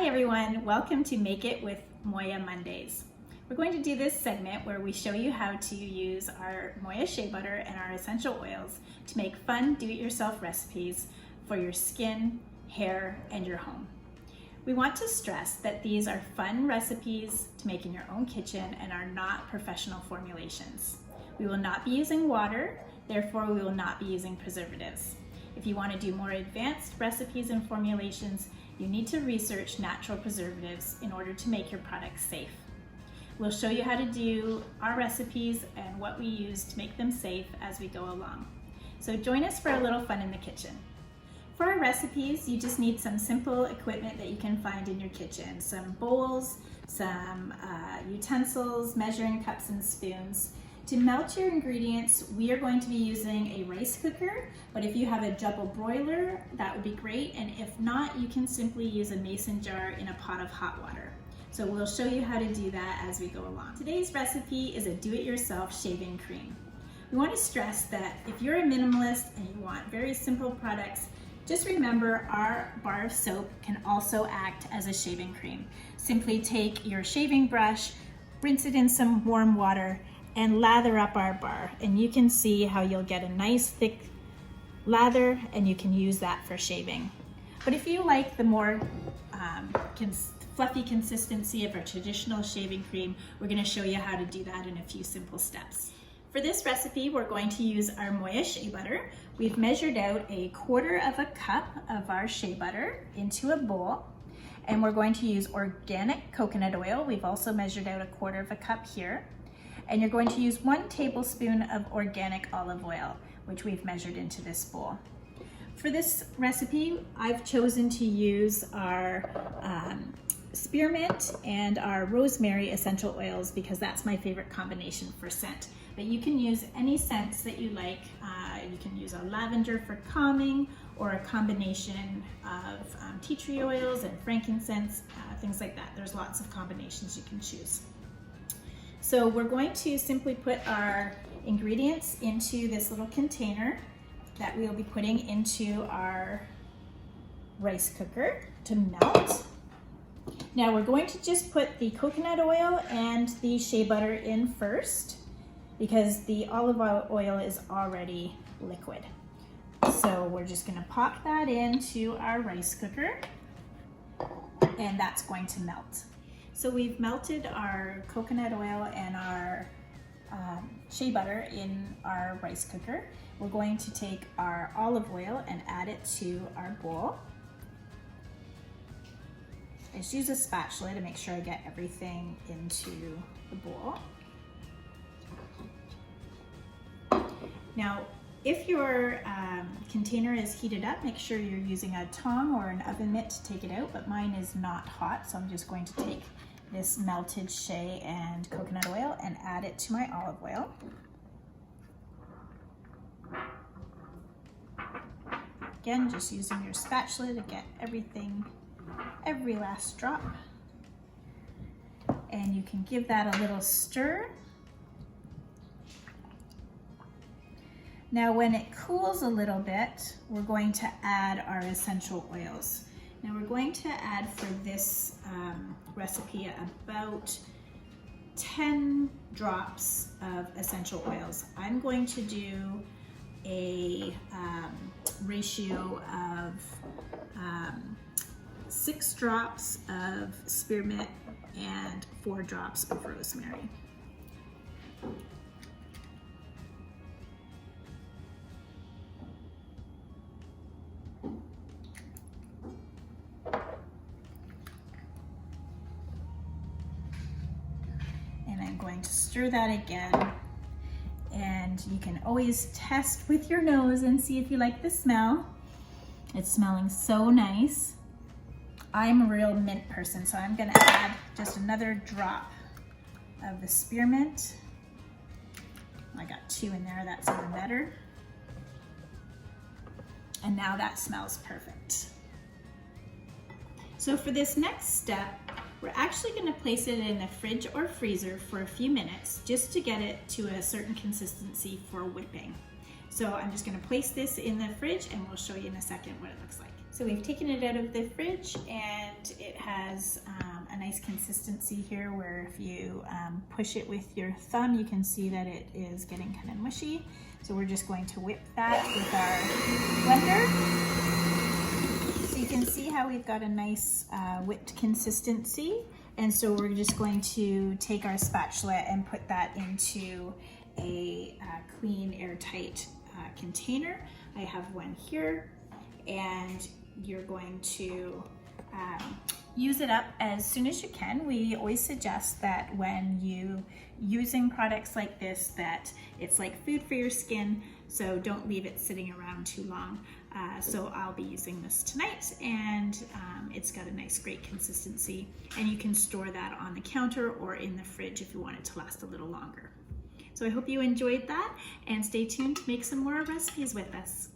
Hi everyone, welcome to Make It with Moyaa Mondays. We're going to do this segment where we show you how to use our Moyaa Shea Butter and our essential oils to make fun do-it-yourself recipes for your skin, hair, and your home. We want to stress that these are fun recipes to make in your own kitchen and are not professional formulations. We will not be using water, therefore we will not be using preservatives. If you want to do more advanced recipes and formulations, you need to research natural preservatives in order to make your products safe. We'll show you how to do our recipes and what we use to make them safe as we go along. So join us for a little fun in the kitchen. For our recipes, you just need some simple equipment that you can find in your kitchen. Some bowls, some utensils, measuring cups and spoons. To melt your ingredients, we are going to be using a rice cooker, but if you have a double broiler, that would be great. And if not, you can simply use a mason jar in a pot of hot water. So we'll show you how to do that as we go along. Today's recipe is a do-it-yourself shaving cream. We want to stress that if you're a minimalist and you want very simple products, just remember our bar of soap can also act as a shaving cream. Simply take your shaving brush, rinse it in some warm water, and lather up our bar, and you can see how you'll get a nice thick lather and you can use that for shaving. But if you like the more fluffy consistency of our traditional shaving cream, we're going to show you how to do that in a few simple steps. For this recipe, we're going to use our Moyaa Shea Butter. We've measured out 1/4 cup of our shea butter into a bowl, and we're going to use organic coconut oil. We've also measured out 1/4 cup here. And you're going to use 1 tablespoon of organic olive oil, which we've measured into this bowl. For this recipe, I've chosen to use our spearmint and our rosemary essential oils because that's my favorite combination for scent. But you can use any scents that you like. You can use a lavender for calming, or a combination of tea tree oils and frankincense, things like that. There's lots of combinations you can choose. So we're going to simply put our ingredients into this little container that we'll be putting into our rice cooker to melt. Now we're going to just put the coconut oil and the shea butter in first because the olive oil is already liquid. So we're just going to pop that into our rice cooker and that's going to melt. So we've melted our coconut oil and our shea butter in our rice cooker. We're going to take our olive oil and add it to our bowl. I just use a spatula to make sure I get everything into the bowl. Now, if your container is heated up, make sure you're using a tong or an oven mitt to take it out, but mine is not hot, so I'm just going to take this melted shea and coconut oil and add it to my olive oil. Again, just using your spatula to get everything, every last drop. And you can give that a little stir. Now when it cools a little bit, we're going to add our essential oils. Now we're going to add for this recipe about 10 drops of essential oils. I'm going to do a ratio of 6 drops of spearmint and 4 drops of rosemary. Going to stir that again, and you can always test with your nose and see if you like the smell. It's smelling so nice. I'm a real mint person, so I'm going to add just another drop of the spearmint. I got 2 in there, that's even better. And now that smells perfect. So for this next step, we're actually going to place it in the fridge or freezer for a few minutes just to get it to a certain consistency for whipping. So I'm just going to place this in the fridge and we'll show you in a second what it looks like. So we've taken it out of the fridge and it has a nice consistency here where if you push it with your thumb, you can see that it is getting kind of mushy. So we're just going to whip that with our blender. So you can see how we've got a nice whipped consistency. And so we're just going to take our spatula and put that into a clean, airtight container. I have one here, and you're going to use it up as soon as you can. We always suggest that when you using products like this, that it's like food for your skin, so don't leave it sitting around too long. So I'll be using this tonight, and it's got a nice great consistency, and you can store that on the counter or in the fridge if you want it to last a little longer. So I hope you enjoyed that, and stay tuned to make some more recipes with us.